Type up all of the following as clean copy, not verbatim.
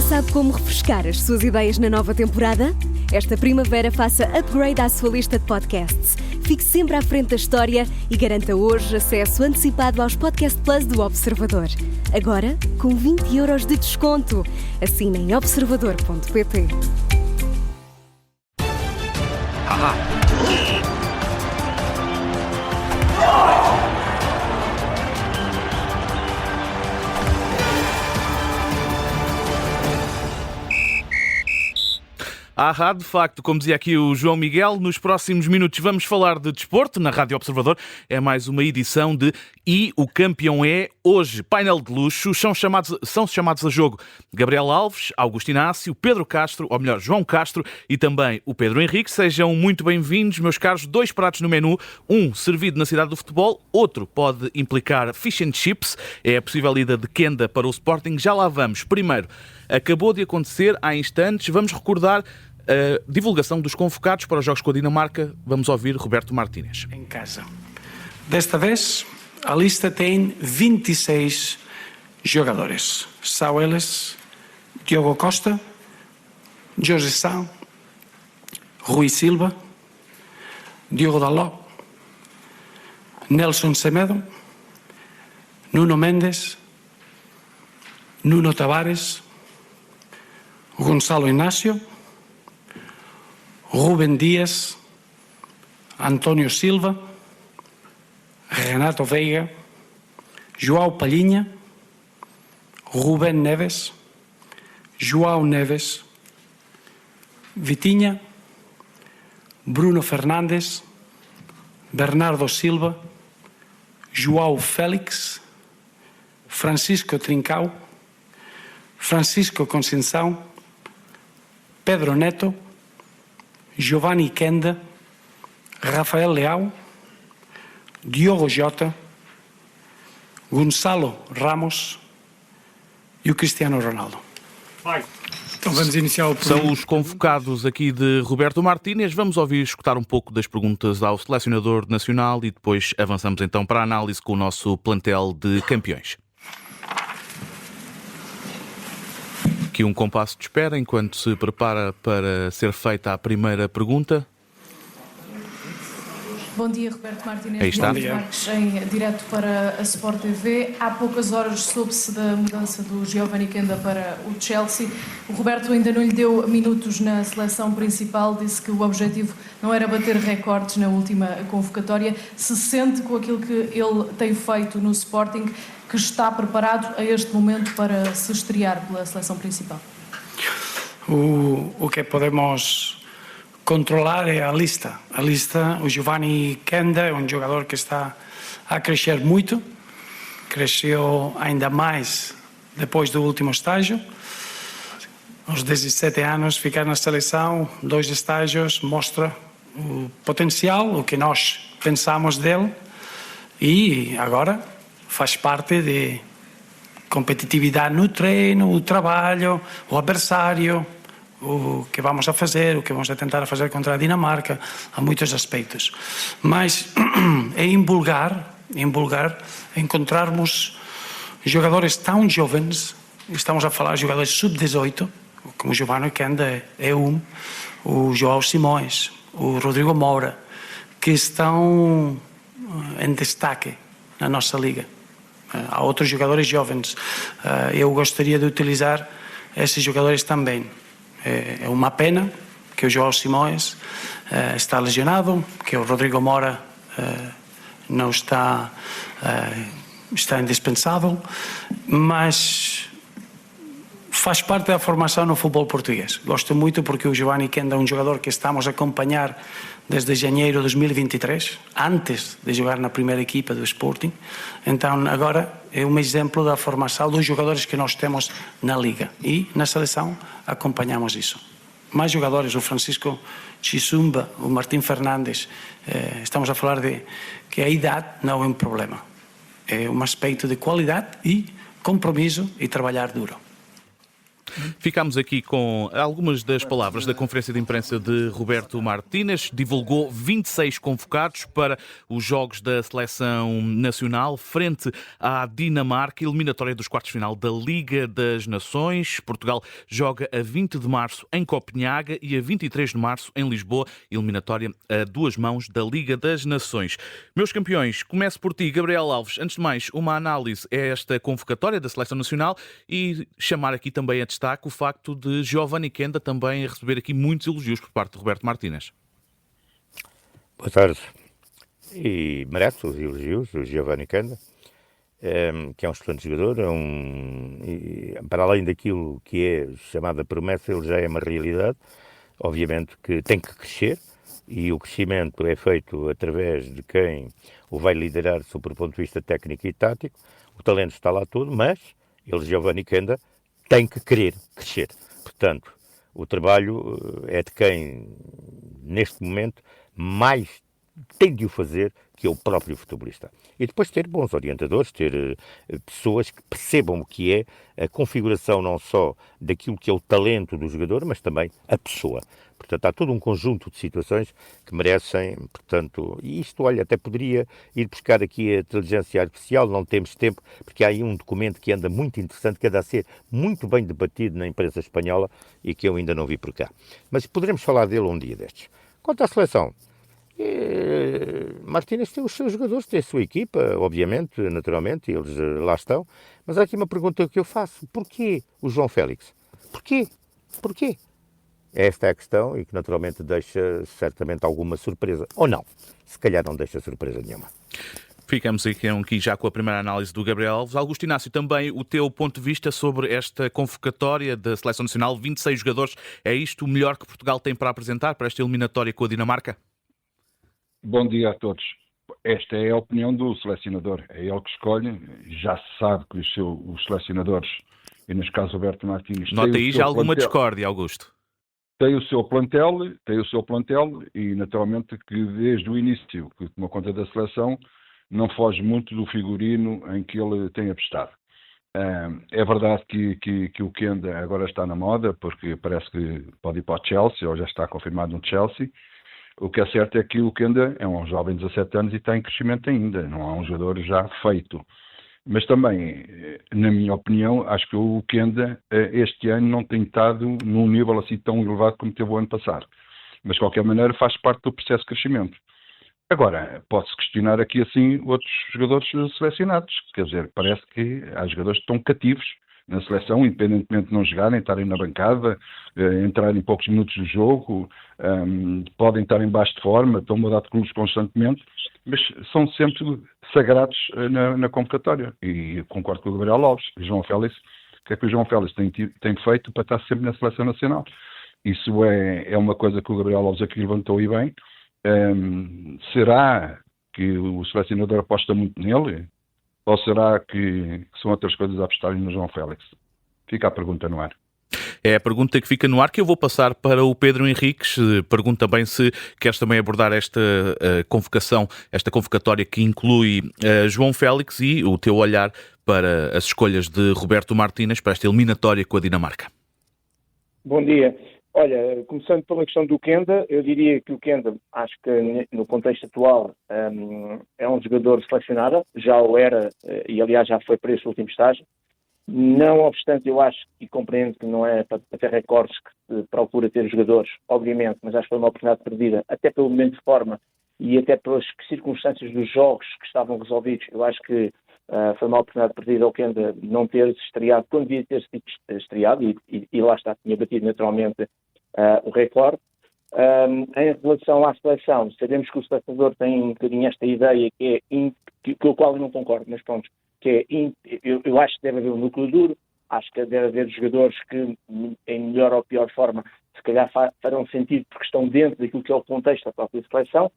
Já sabe como refrescar as suas ideias na nova temporada? Esta primavera faça upgrade à sua lista de podcasts. Fique sempre à frente da história e garanta hoje acesso antecipado aos Podcast Plus do Observador. Agora, com 20€ de desconto. Assine em observador.pt. De facto, como dizia aqui o João Miguel, nos próximos minutos vamos falar de desporto na Rádio Observador. É mais uma edição de E o Campeão é hoje. Painel de luxo, são chamados a jogo Gabriel Alves, Augusto Inácio, Pedro Castro, ou melhor, João Castro e também o Pedro Henrique. Sejam muito bem-vindos, meus caros. 2 pratos no menu, um servido na cidade do futebol, outro pode implicar fish and chips. É a possível ida de Kenda para o Sporting. Já lá vamos. Primeiro, acabou de acontecer há instantes, vamos recordar a divulgação dos convocados para os jogos com a Dinamarca. Vamos ouvir Roberto Martínez. Em casa. Desta vez, a lista tem 26 jogadores. São eles Diogo Costa, Jorge Sá, Rui Silva, Diogo Dalot, Nelson Semedo, Nuno Mendes, Nuno Tavares, Gonçalo Inácio, Rubem Dias, António Silva, Renato Veiga, João Palhinha, Rubén Neves, João Neves, Vitinha, Bruno Fernandes, Bernardo Silva, João Félix, Francisco Trincão, Francisco Conceição, Pedro Neto, Giovanni Kenda, Rafael Leão, Diogo Jota, Gonçalo Ramos e o Cristiano Ronaldo. Então vamos iniciar o programa. São os convocados aqui de Roberto Martínez. Vamos ouvir escutar um pouco das perguntas ao selecionador nacional e depois avançamos então para a análise com o nosso plantel de campeões. Aqui um compasso de espera enquanto se prepara para ser feita a primeira pergunta. Bom dia, Roberto Martínez. Aí está. Marques, em direto para a Sport TV. Há poucas horas soube-se da mudança do Giovanni Kenda para o Chelsea. O Roberto ainda não lhe deu minutos na seleção principal, disse que o objetivo não era bater recordes na última convocatória. Se sente com aquilo que ele tem feito no Sporting, que está preparado a este momento para se estrear pela seleção principal? O que podemos controlar é a lista. A lista, o Giovanni Kenda é um jogador que está a crescer muito, cresceu ainda mais depois do último estágio. Aos 17 anos, ficar na seleção, 2 estágios, mostra o potencial, o que nós pensamos dele, e agora faz parte de competitividade no treino, o trabalho, o adversário, o que vamos a fazer, o que vamos a tentar fazer contra a Dinamarca, há muitos aspectos. Mas é invulgar encontrarmos jogadores tão jovens, estamos a falar de jogadores sub-18, como o Giovanni Kenda é o João Simões, o Rodrigo Moura, que estão em destaque na nossa liga. Há outros jogadores jovens. Eu gostaria de utilizar esses jogadores também. É uma pena que o João Simões está lesionado, que o Rodrigo Moura não está indispensável, mas faz parte da formação no futebol português. Gosto muito porque o Giovanni Kenda é um jogador que estamos a acompanhar desde janeiro de 2023, antes de jogar na primeira equipa do Sporting. Então agora é um exemplo da formação dos jogadores que nós temos na Liga. E na seleção acompanhamos isso. Mais jogadores, o Francisco Chisumba, o Martim Fernandes, estamos a falar de que a idade não é um problema. É um aspecto de qualidade e compromisso e trabalhar duro. Ficámos aqui com algumas das palavras da conferência de imprensa de Roberto Martínez. Divulgou 26 convocados para os jogos da Seleção Nacional frente à Dinamarca, eliminatória dos quartos de final da Liga das Nações. Portugal joga a 20 de março em Copenhaga e a 23 de março em Lisboa, eliminatória a duas mãos da Liga das Nações. Meus campeões, começo por ti, Gabriel Alves. Antes de mais, uma análise a esta convocatória da Seleção Nacional e chamar aqui também a destaque o facto de Giovanni Kenda também receber aqui muitos elogios por parte de Roberto Martínez. Boa tarde. E merece os elogios, o Giovanni Kenda, que é um excelente jogador, para além daquilo que é chamada promessa, ele já é uma realidade. Obviamente que tem que crescer, e o crescimento é feito através de quem o vai liderar sob o ponto de vista técnico e tático. O talento está lá todo, mas ele, Giovanni Kenda, tem que querer crescer. Portanto, o trabalho é de quem, neste momento, mais tem de o fazer, que é o próprio futebolista. E depois ter bons orientadores, ter pessoas que percebam o que é a configuração não só daquilo que é o talento do jogador, mas também a pessoa. Portanto, há todo um conjunto de situações que merecem, portanto, e isto, olha, até poderia ir buscar aqui a inteligência artificial, não temos tempo, porque há aí um documento que anda muito interessante, que anda a ser muito bem debatido na imprensa espanhola e que eu ainda não vi por cá. Mas poderemos falar dele um dia destes. Quanto à seleção, Martínez tem os seus jogadores, tem a sua equipa, obviamente, naturalmente, eles lá estão, mas há aqui uma pergunta que eu faço: porquê o João Félix? Porquê? Porquê? Esta é a questão e que naturalmente deixa certamente alguma surpresa, ou não, se calhar não deixa surpresa nenhuma. Ficamos aqui já com a primeira análise do Gabriel Alves. Augusto Inácio, também o teu ponto de vista sobre esta convocatória da Seleção Nacional, 26 jogadores, é isto o melhor que Portugal tem para apresentar para esta eliminatória com a Dinamarca? Bom dia a todos. Esta é a opinião do selecionador, é ele que escolhe, já se sabe que os selecionadores, e neste caso Roberto Martínez... Nota aí já alguma discórdia, Augusto. Tem o seu plantel e naturalmente que desde o início que tomou conta da seleção não foge muito do figurino em que ele tem apostado. É verdade que o Kenda agora está na moda, porque parece que pode ir para o Chelsea, ou já está confirmado no Chelsea. O que é certo é que o Kenda é um jovem de 17 anos e está em crescimento ainda, não é um jogador já feito. Mas também, na minha opinião, acho que o Kenda este ano não tem estado num nível assim tão elevado como teve o ano passado. Mas, de qualquer maneira, faz parte do processo de crescimento. Agora, pode-se questionar aqui, assim, outros jogadores selecionados. Quer dizer, parece que há jogadores que estão cativos na seleção, independentemente de não jogarem, estarem na bancada, entrarem poucos minutos do jogo, podem estar em baixo de forma, estão a mudar de clubes constantemente, mas são sempre sagrados na convocatória. E concordo com o Gabriel Alves. O João Félix, o que é que o João Félix tem feito para estar sempre na seleção nacional? Isso é uma coisa que o Gabriel Alves aqui levantou e bem. Será que o selecionador aposta muito nele? Ou será que são outras coisas a apostarem no João Félix? Fica a pergunta no ar. É a pergunta que fica no ar, que eu vou passar para o Pedro Henriques. Pergunto também se queres também abordar esta convocação, esta convocatória que inclui João Félix e o teu olhar para as escolhas de Roberto Martínez para esta eliminatória com a Dinamarca. Bom dia. Olha, começando pela questão do Kenda, eu diria que o Kenda, acho que no contexto atual, é um jogador selecionável, já o era, e aliás já foi para esse último estágio. Não obstante, eu acho e compreendo que não é para ter recordes que se procura ter jogadores, obviamente, mas acho que foi uma oportunidade perdida, até pelo momento de forma e até pelas circunstâncias dos jogos que estavam resolvidos. Eu acho que foi uma oportunidade perdida ao Kenda não ter estreado quando devia ter estreado e lá está, tinha batido naturalmente o recorde. Em relação à seleção, sabemos que o selecionador tem um bocadinho esta ideia que o qual eu não concordo, mas pronto, que eu acho que deve haver um núcleo duro, acho que deve haver jogadores que em melhor ou pior forma se calhar farão sentido porque estão dentro daquilo que é o contexto da própria seleção,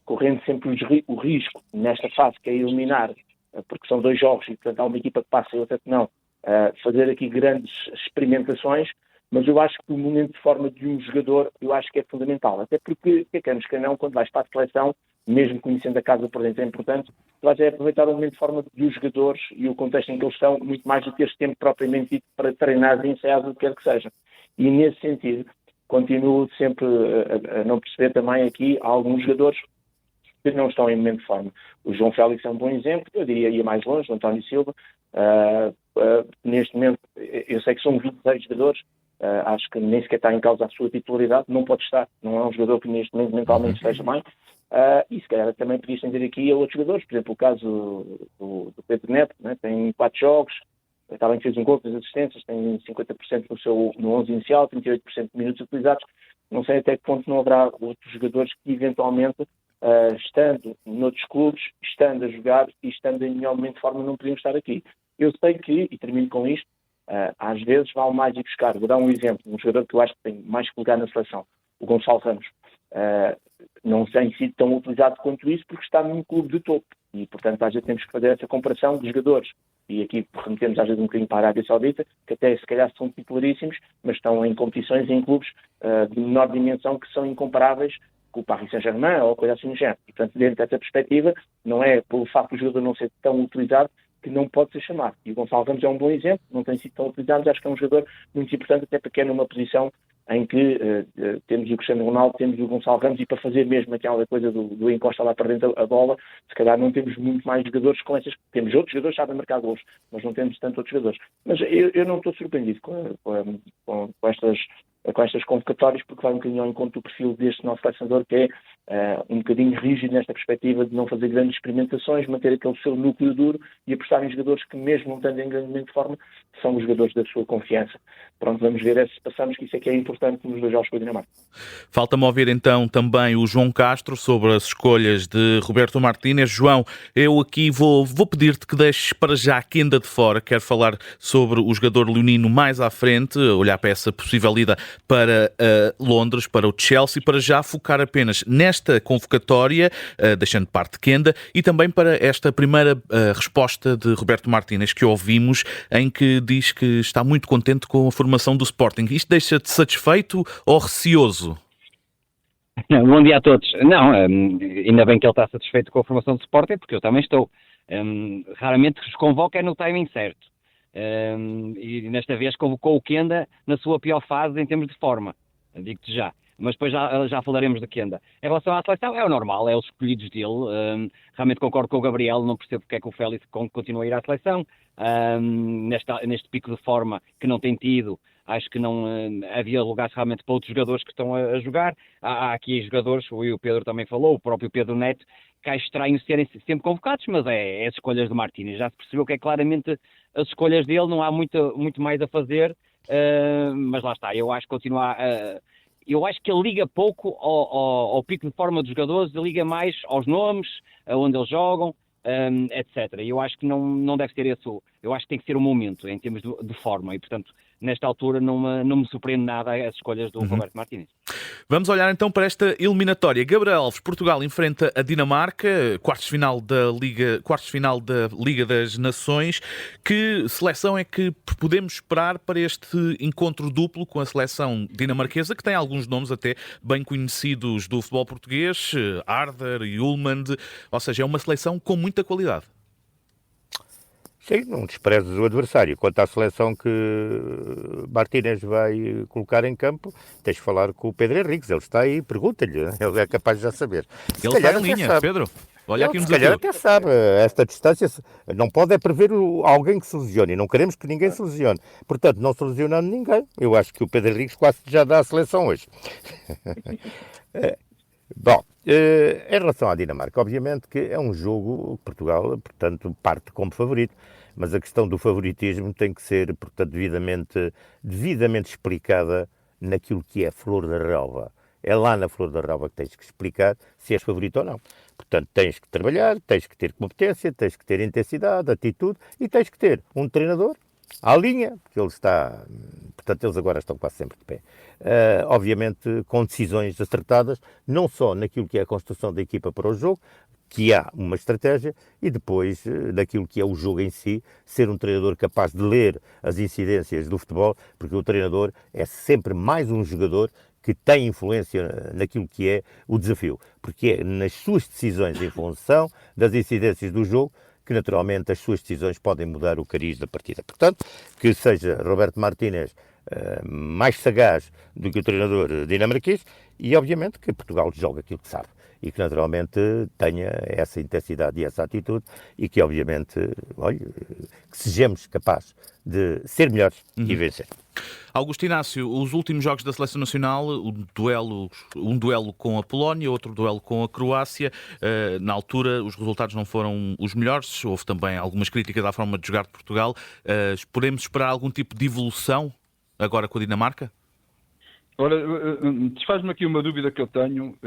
correndo sempre o risco nesta fase que é eliminar, porque são 2 jogos e portanto há uma equipa que passa e outra que não, fazer aqui grandes experimentações, mas eu acho que o momento de forma de um jogador eu acho que é fundamental, até porque, queremos que não, quando vais para a seleção, mesmo conhecendo a casa por dentro, é importante, vai aproveitar o momento de forma dos jogadores e o contexto em que eles estão, muito mais do que este tempo propriamente dito para treinar, ensaiar, o que quer que seja. E nesse sentido, continuo sempre a não perceber também aqui alguns jogadores que não estão em momento de forma. O João Félix é um bom exemplo, eu diria ia mais longe, o António Silva. Neste momento, eu sei que são 26 jogadores, acho que nem sequer está em causa a sua titularidade, não pode estar, não é um jogador que neste momento mentalmente esteja bem. E se calhar também podia estender aqui a outros jogadores, por exemplo, o caso do Pedro Neto, né? Tem 4 jogos, está bem que fez um gol, 3 assistências, tem 50% no 11 inicial, 38% de minutos utilizados. Não sei até que ponto não haverá outros jogadores que eventualmente, estando noutros clubes, estando a jogar e estando em melhor momento de forma, não podiam estar aqui. Eu sei que, e termino com isto, às vezes vale mais ir buscar. Vou dar um exemplo, um jogador que eu acho que tem mais que lugar na seleção, o Gonçalo Ramos. Não tem sido tão utilizado quanto isso porque está num clube de topo e, portanto, às vezes temos que fazer essa comparação de jogadores. E aqui remetemos às vezes um bocadinho para a Arábia Saudita, que até se calhar são titularíssimos, mas estão em competições em clubes de menor dimensão que são incomparáveis com o Paris Saint-Germain ou coisa assim do género. E, portanto, dentro dessa perspectiva, não é pelo facto do jogador não ser tão utilizado que não pode ser chamado. E o Gonçalo Ramos é um bom exemplo, não tem sido tão utilizado, mas acho que é um jogador muito importante, até porque é numa posição em que temos o Cristiano Ronaldo, temos o Gonçalo Ramos, e para fazer mesmo aquela coisa do encosta lá para dentro a bola, se calhar não temos muito mais jogadores com essas. Temos outros jogadores que sabem marcar gols, mas não temos tanto outros jogadores. Mas eu não estou surpreendido com estas convocatórias, porque vai um bocadinho ao encontro do perfil deste nosso selecionador, que é um bocadinho rígido nesta perspectiva de não fazer grandes experimentações, manter aquele seu núcleo duro e apostar em jogadores que, mesmo não estando em grande momento de forma, são os jogadores da sua confiança. Pronto, vamos ver se passamos, que isso é que é importante nos 2 jogos com a Dinamarca. Falta-me ouvir então também o João Castro sobre as escolhas de Roberto Martínez. João, eu aqui vou pedir-te que deixes para já a Kenda de fora. Quero falar sobre o jogador leonino mais à frente, olhar para essa possível ida para Londres, para o Chelsea, para já focar apenas nesta convocatória, deixando de parte Kenda, e também para esta primeira resposta de Roberto Martínez que ouvimos, em que diz que está muito contente com a formação do Sporting. Isto deixa-te satisfeito ou receoso? Bom dia a todos. Não, ainda bem que ele está satisfeito com a formação do Sporting, porque eu também estou. Raramente os convoca no timing certo. E nesta vez convocou o Kenda na sua pior fase em termos de forma, digo-te já. Mas depois já falaremos do Kenda. Em relação à seleção, é o normal, é os escolhidos dele. Realmente concordo com o Gabriel, não percebo porque é que o Félix continua a ir à seleção. Neste pico de forma que não tem tido, acho que não havia lugares realmente para outros jogadores que estão a jogar. Há aqui jogadores, o Pedro também falou, o próprio Pedro Neto, que é estranho serem sempre convocados, mas é as escolhas de Martínez. Já se percebeu que é claramente as escolhas dele, não há muito mais a fazer, mas lá está, eu acho que eu acho que ele liga pouco ao pico de forma dos jogadores, ele liga mais aos nomes, aonde eles jogam, etc. Eu acho que não deve ser esse, eu acho que tem que ser o momento em termos de forma, e portanto nesta altura não me surpreende nada as escolhas do Roberto Martínez. Vamos olhar então para esta eliminatória. Gabriel Alves, Portugal enfrenta a Dinamarca, quartos de final da Liga das Nações. Que seleção é que podemos esperar para este encontro duplo com a seleção dinamarquesa, que tem alguns nomes até bem conhecidos do futebol português, Arder e Ullmann, ou seja, é uma seleção com muita qualidade. Sim, não desprezes o adversário. Quanto à seleção que Martínez vai colocar em campo, tens de falar com o Pedro Henriques. Ele está aí, pergunta-lhe, ele é capaz de já saber. Ele está em linha, sabe. Pedro. Olha aqui um desafio. Se calhar até sabe, esta distância não pode é prever alguém que se lesione, e não queremos que ninguém se lesione. Portanto, não se lesionando ninguém, eu acho que o Pedro Henriques quase já dá a seleção hoje. Bom, em relação à Dinamarca, obviamente que é um jogo que Portugal, portanto, parte como favorito, mas a questão do favoritismo tem que ser, portanto, devidamente explicada naquilo que é a flor da relva. É lá na flor da relva que tens que explicar se és favorito ou não. Portanto, tens que trabalhar, tens que ter competência, tens que ter intensidade, atitude e tens que ter um treinador à linha, porque eles agora estão quase sempre de pé. Obviamente com decisões acertadas, não só naquilo que é a construção da equipa para o jogo, que há uma estratégia, e depois daquilo que é o jogo em si, ser um treinador capaz de ler as incidências do futebol, porque o treinador é sempre mais um jogador que tem influência naquilo que é o desafio, porque é nas suas decisões em função das incidências do jogo que naturalmente as suas decisões podem mudar o cariz da partida. Portanto, que seja Roberto Martínez mais sagaz do que o treinador dinamarquês e obviamente que Portugal joga aquilo que sabe e que naturalmente tenha essa intensidade e essa atitude e que obviamente, olha, que sejamos capazes de ser melhores e vencer. Augusto Inácio, os últimos jogos da Seleção Nacional, um duelo com a Polónia, outro duelo com a Croácia, na altura os resultados não foram os melhores, houve também algumas críticas à forma de jogar de Portugal. Podemos esperar algum tipo de evolução agora com a Dinamarca? Ora, desfaz-me aqui uma dúvida que eu tenho,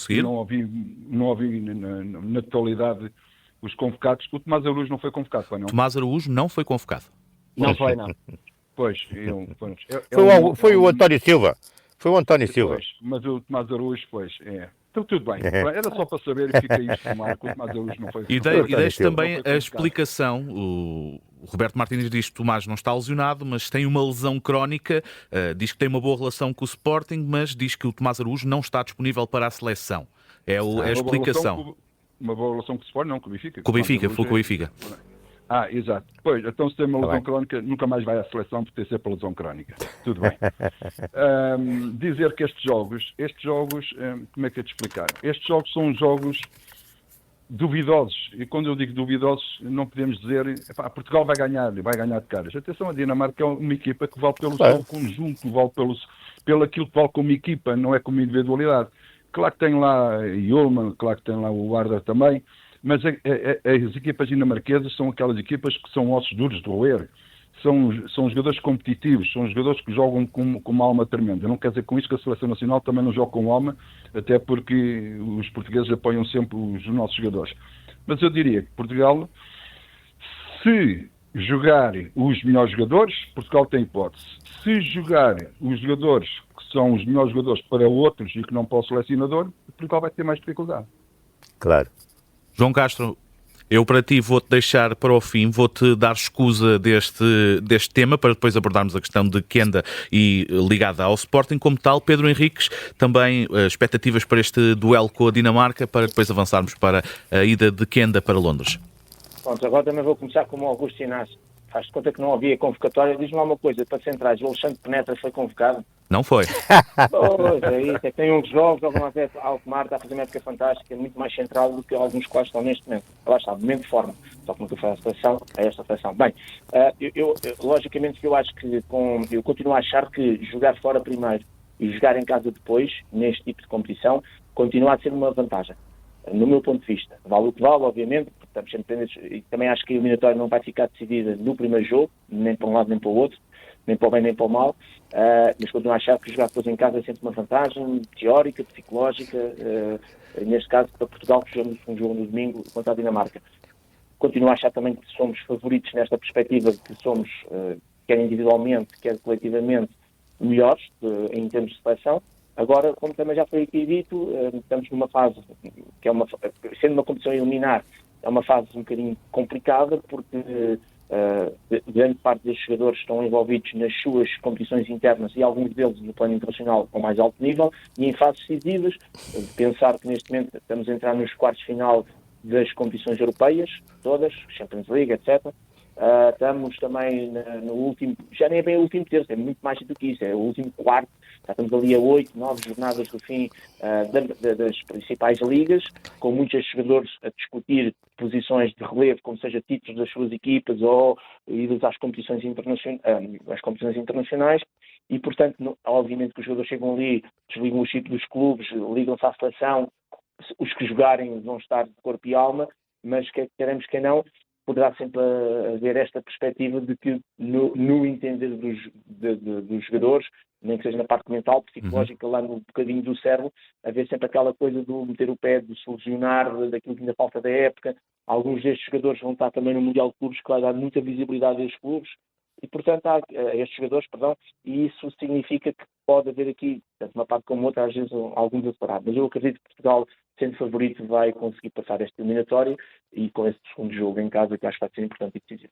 que não ouvi na totalidade os convocados. O Tomás Araújo não foi convocado, foi não? Tomás Araújo não foi convocado. Não foi, não. Pois, Foi o António Silva. Foi o António Silva. Pois, mas o Tomás Araújo, pois, é. Então tudo bem. Era só para saber e fica isto no ar que o Tomás Araújo não foi convocado. E deixo também a explicação. O Roberto Martínez diz que Tomás não está lesionado, mas tem uma lesão crónica, diz que tem uma boa relação com o Sporting, mas diz que o Tomás Araújo não está disponível para a seleção. É a explicação. Uma boa relação com o Sporting, não, com o Benfica. Com o Benfica, falou com o Benfica. Exato. Pois, então se tem uma lesão crónica, nunca mais vai à seleção por ter sempre lesão crónica. Tudo bem. Dizer que estes jogos, como é que é de explicar? Estes jogos são jogos duvidosos. E quando eu digo duvidosos, não podemos dizer, Portugal vai ganhar de caras. Atenção, a Dinamarca é uma equipa que vale pelo seu conjunto, vale pelo aquilo que vale como equipa, não é como individualidade. Claro que tem lá Yulman, claro que tem lá o Arda também, mas as equipas dinamarquesas são aquelas equipas que são ossos duros de roer. São jogadores competitivos, são jogadores que jogam com uma alma tremenda. Não quer dizer com isso que a Seleção Nacional também não joga com alma, até porque os portugueses apoiam sempre os nossos jogadores. Mas eu diria que Portugal, se jogar os melhores jogadores, Portugal tem hipótese. Se jogar os jogadores que são os melhores jogadores para outros e que não para o selecionador, Portugal vai ter mais dificuldade. Claro. João Castro, eu para ti vou-te deixar para o fim, vou-te dar escusa deste tema para depois abordarmos a questão de Kenda e ligada ao Sporting como tal. Pedro Henriques, também expectativas para este duelo com a Dinamarca para depois avançarmos para a ida de Kenda para Londres. Pronto, agora também vou começar como o Augusto Inácio. Faz de conta que não havia convocatória. Diz-me lá uma coisa, para centrais, o Alexandre Penetra foi convocado? Não foi. Pois, é isso. É que tem uns jogos, jogam até Alkmaar, está a fazer uma época fantástica, muito mais central do que alguns quais estão neste momento. Lá está, momento de forma. Só que nunca foi a esta seleção. Bem, logicamente que eu acho que eu continuo a achar que jogar fora primeiro e jogar em casa depois, neste tipo de competição, continua a ser uma vantagem. No meu ponto de vista. Vale o que vale, obviamente, porque estamos sempre pendentes, e também acho que a eliminatória não vai ficar decidida no primeiro jogo, nem para um lado nem para o outro, nem para o bem nem para o mal, mas continuo a achar que jogar depois em casa é sempre uma vantagem teórica, psicológica, neste caso para Portugal, que jogamos um jogo no domingo contra a Dinamarca. Continuo a achar também que somos favoritos nesta perspectiva, que somos, quer individualmente, quer coletivamente, melhores em termos de seleção. Agora, como também já foi aqui dito, estamos numa fase que sendo uma competição a eliminar, é uma fase um bocadinho complicada, porque grande parte destes jogadores estão envolvidos nas suas competições internas e alguns deles no plano internacional com mais alto nível, e em fases decisivas, pensar que neste momento estamos a entrar nos quartos de final das competições europeias, todas, Champions League, etc., estamos também no último, já nem é bem o último terço, é muito mais do que isso, é o último quarto, já estamos ali a 8, 9 jornadas do fim das principais ligas, com muitos jogadores a discutir posições de relevo, como seja títulos das suas equipas ou idas às competições internacionais, e portanto, obviamente que os jogadores chegam ali, desligam o chip dos clubes, ligam-se à seleção, os que jogarem vão estar de corpo e alma, mas queremos que não, poderá sempre haver esta perspectiva de que, no entender dos jogadores, nem que seja na parte mental, psicológica, lá no bocadinho do cérebro, haver sempre aquela coisa de meter o pé, de se lesionar, daquilo que ainda falta da época. Alguns destes jogadores vão estar também no Mundial de Clubes, que vai dar muita visibilidade a estes clubes, e portanto a estes jogadores, e isso significa que pode haver aqui, tanto uma parte como outra, às vezes alguns a separar. Mas eu acredito que Portugal, sendo favorito, vai conseguir passar esta eliminatória, e com esse segundo jogo em casa, que acho que vai ser importante e decisivo.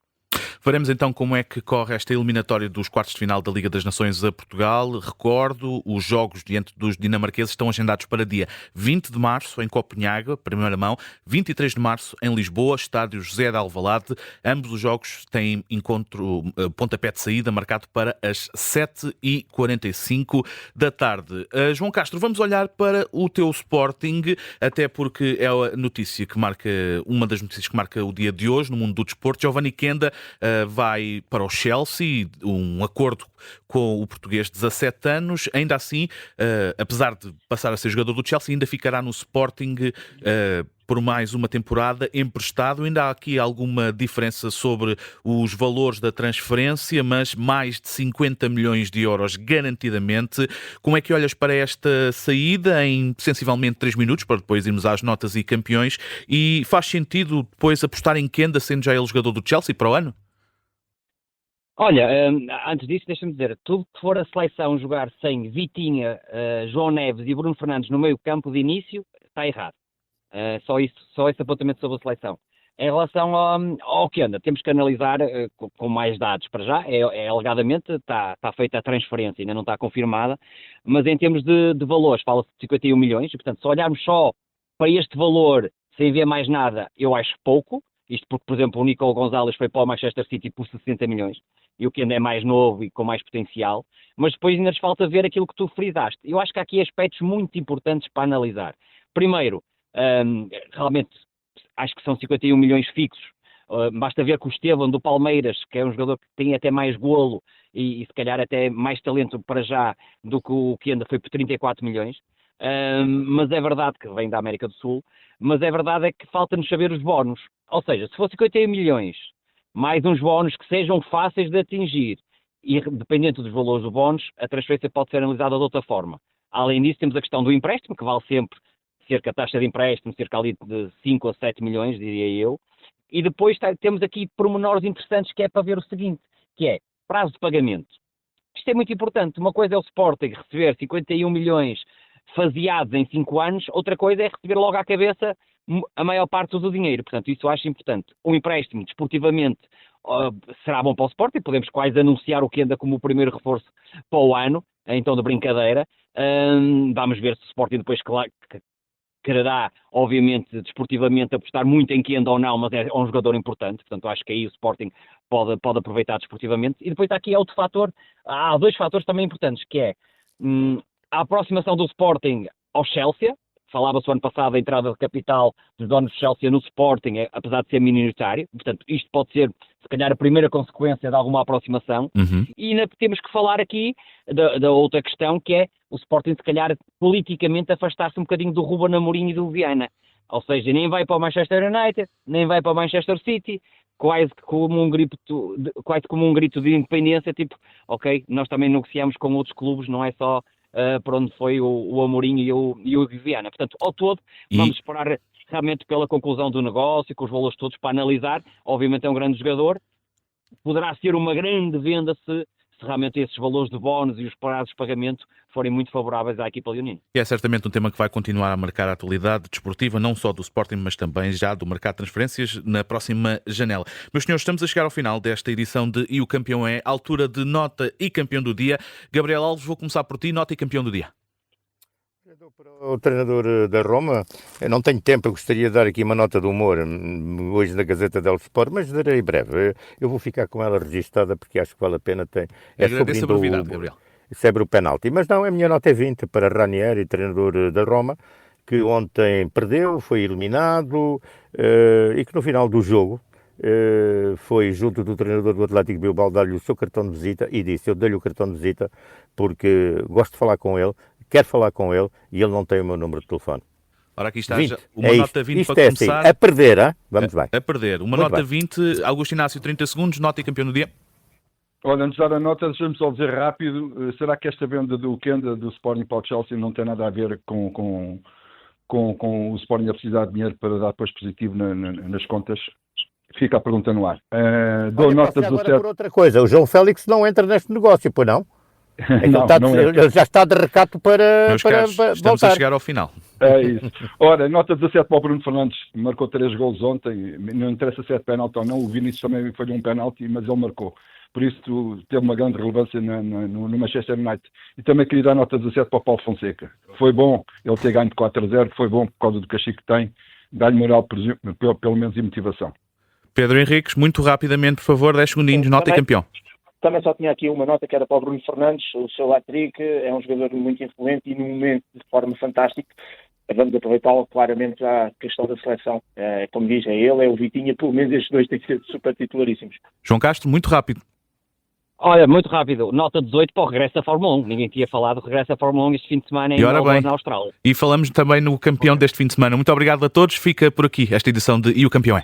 Veremos então como é que corre esta eliminatória dos quartos de final da Liga das Nações a Portugal. Recordo, os jogos diante dos dinamarqueses estão agendados para dia 20 de março em Copenhaga, primeira mão, 23 de março em Lisboa, estádio José de Alvalade. Ambos os jogos têm encontro, pontapé de saída marcado para as 7h45 da tarde. João Castro, vamos olhar para o teu Sporting, até porque é a notícia que marca, uma das notícias que marca o dia de hoje no mundo do desporto. Giovanni Kenda vai para o Chelsea, um acordo com o português de 17 anos. Ainda assim, apesar de passar a ser jogador do Chelsea, ainda ficará no Sporting por mais uma temporada emprestado. Ainda há aqui alguma diferença sobre os valores da transferência, mas mais de 50 milhões de euros garantidamente. Como é que olhas para esta saída em sensivelmente 3 minutos, para depois irmos às notas e campeões? E faz sentido depois apostar em Kenda, sendo já ele jogador do Chelsea para o ano? Olha, antes disso, deixa-me dizer, tudo que for a seleção jogar sem Vitinha, João Neves e Bruno Fernandes no meio campo de início, está errado. Só esse apontamento sobre a seleção. Em relação ao Kenda, temos que analisar com mais dados para já. Alegadamente está feita a transferência, ainda não está confirmada, mas em termos de valores, fala-se de 51 milhões, e portanto, se olharmos só para este valor, sem ver mais nada, eu acho pouco. Isto porque, por exemplo, o Nico Gonzalez foi para o Manchester City por 60 milhões, e o Kenda é mais novo e com mais potencial, mas depois ainda nos falta ver aquilo que tu frisaste. Eu acho que há aqui aspectos muito importantes para analisar. Primeiro, realmente acho que são 51 milhões fixos. Basta ver que o Estevão do Palmeiras, que é um jogador que tem até mais golo e se calhar até mais talento para já do que o Kenda, foi por 34 milhões. Mas é verdade que vem da América do Sul, mas é verdade é que falta-nos saber os bónus. Ou seja, se for 51 milhões, mais uns bónus que sejam fáceis de atingir, e dependendo dos valores do bónus, a transferência pode ser analisada de outra forma. Além disso, temos a questão do empréstimo, que vale sempre cerca, a taxa de empréstimo, cerca ali de 5 ou 7 milhões, diria eu. E depois temos aqui pormenores interessantes que é para ver o seguinte, que é prazo de pagamento. Isto é muito importante. Uma coisa é o Sporting receber 51 milhões faseados em 5 anos, outra coisa é receber logo à cabeça a maior parte do dinheiro. Portanto, isso eu acho importante. O empréstimo, desportivamente, será bom para o Sporting. Podemos quase anunciar o Kenda como o primeiro reforço para o ano, então de brincadeira. Vamos ver se o Sporting depois quererá, obviamente, desportivamente, apostar muito em Kenda ou não, mas é um jogador importante. Portanto, acho que aí o Sporting pode aproveitar desportivamente. E depois aqui outro fator, há 2 fatores também importantes, que é a aproximação do Sporting ao Chelsea. Falava-se o ano passado da entrada de capital dos donos do Chelsea no Sporting, apesar de ser minoritário. Portanto, isto pode ser, se calhar, a primeira consequência de alguma aproximação. E ainda temos que falar aqui da outra questão, que é o Sporting, se calhar, politicamente afastar-se um bocadinho do Ruben Amorim e do Viana. Ou seja, nem vai para o Manchester United, nem vai para o Manchester City, quase como um grito de independência, tipo, ok, nós também negociamos com outros clubes, não é só para onde foi o Amorim e o Viana. Portanto, ao todo, vamos esperar realmente pela conclusão do negócio, com os valores todos para analisar. Obviamente é um grande jogador. Poderá ser uma grande venda se realmente esses valores de bónus e os prazos de pagamento forem muito favoráveis à equipa leonina. É certamente um tema que vai continuar a marcar a atualidade desportiva, não só do Sporting, mas também já do mercado de transferências na próxima janela. Meus senhores, estamos a chegar ao final desta edição de E o Campeão é, altura de nota e campeão do dia. Gabriel Alves, vou começar por ti, nota e campeão do dia. Para o treinador da Roma, eu não tenho tempo, eu gostaria de dar aqui uma nota de humor hoje na Gazeta dello Sport, mas darei breve. Eu vou ficar com ela registada porque acho que vale a pena. Agradeço a brevidade, Gabriel. Sobre o penalti, mas não, a minha nota é 20 para Ranieri, treinador da Roma, que ontem perdeu, foi eliminado e que no final do jogo foi junto do treinador do Atlético Bilbao dar-lhe o seu cartão de visita e disse: eu dei-lhe o cartão de visita porque gosto de falar com ele, quero falar com ele e ele não tem o meu número de telefone. Ora, aqui está 20. uma nota 20 isto para é começar. Assim, a perder, hein? Vamos bem. A perder. Uma Muito nota bem. 20, Augusto Inácio, 30 segundos, nota e campeão do dia. Olha, antes de dar a nota, deixa-me só dizer rápido, será que esta venda do Kenda, do Sporting para o Chelsea, não tem nada a ver com o Sporting a precisar de dinheiro para dar depois positivo nas contas? Fica a pergunta no ar. Dou Olha, nota agora 17. por outra coisa, o João Félix não entra neste negócio, pois não? Ele já está de recato para estamos voltar. a chegar ao final. É isso. Ora, nota 17 para o Bruno Fernandes, marcou 3 golos ontem, não interessa se é de penalti ou não, o Vinícius também foi um penalti, mas ele marcou. Por isso teve uma grande relevância no Manchester United. E também queria dar nota 17 para o Paulo Fonseca. Foi bom ele ter ganho de 4-0, foi bom por causa do castigo que tem, dá-lhe moral, pelo menos, e motivação. Pedro Henriques, muito rapidamente, por favor, 10 segundinhos, nota e campeão. Também só tinha aqui uma nota que era para o Bruno Fernandes, o seu hat-trick, é um jogador muito influente e num momento de forma fantástica. Vamos aproveitá-lo claramente à questão da seleção. Como diz, é ele, é o Vitinha, pelo menos estes dois têm que ser super titularíssimos. João Castro, muito rápido. Olha, muito rápido, nota 18 para o regresso da Fórmula 1. Ninguém tinha falado do regresso da Fórmula 1 este fim de semana em Melbourne, na Austrália. E falamos também no campeão deste fim de semana. Muito obrigado a todos. Fica por aqui esta edição de E o Campeão é.